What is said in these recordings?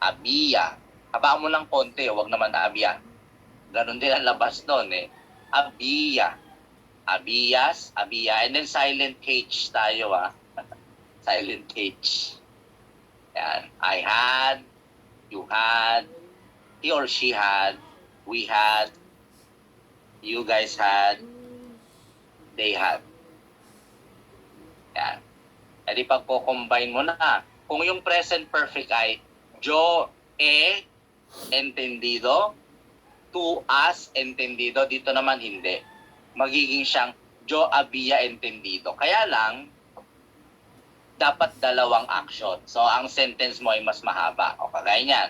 Había. Habaan mo ng konti, huwag naman había. Ganon din ang labas nun eh. Había. Habías, había. And then silent H tayo silent H. Yan. I had, you had, he or she had, we had, you guys had, they had. Yan. E di pagko-combine mo na. Kung yung present perfect ay yo he entendido, tú has entendido, dito naman hindi. Magiging siyang yo había entendido. Kaya lang, dapat dalawang action. So, ang sentence mo ay mas mahaba. O kagaya niyan.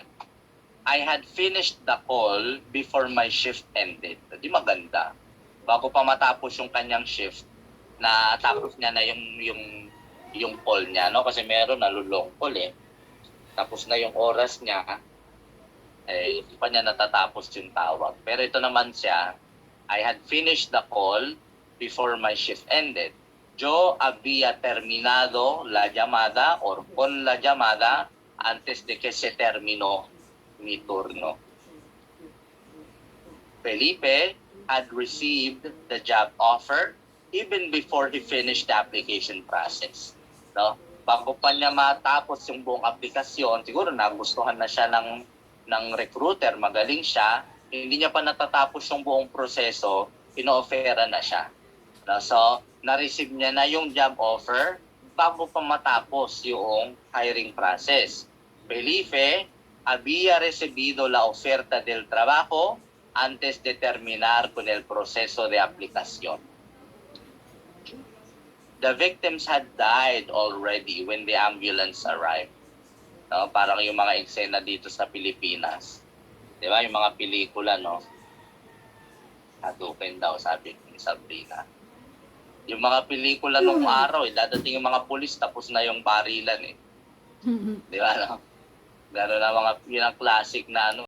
I had finished the call before my shift ended. Di maganda. Bago pa matapos yung kanyang shift, na tapos niya na yung call niya, no? Kasi meron nalulong call eh. Tapos na yung oras niya, eh, hindi pa niya natatapos yung tawag. Pero ito naman siya, I had finished the call before my shift ended. Yo había terminado la llamada or con la llamada antes de que se terminó mi turno. Felipe had received the job offer even before he finished the application process. No? Bago pa niya matapos yung buong aplikasyon, siguro nagustuhan na siya ng recruiter, magaling siya, hindi niya pa natatapos yung buong proseso, ino-offera na siya. No? So, na-receive niya na yung job offer bago pa matapos yung hiring process. Felipe había recibido la oferta del trabajo antes de terminar con el proceso de aplicación. The victims had died already when the ambulance arrived. No? Parang yung mga eksena dito sa Pilipinas. Di ba? Yung mga pelikula, no? Hadupin daw, sabi ni Sabrina. Yung mga pelikula nung araw, dadating yung mga pulis, tapos na yung barilan eh. Di ba, no? Gano'n na mga, yun ang classic na ano.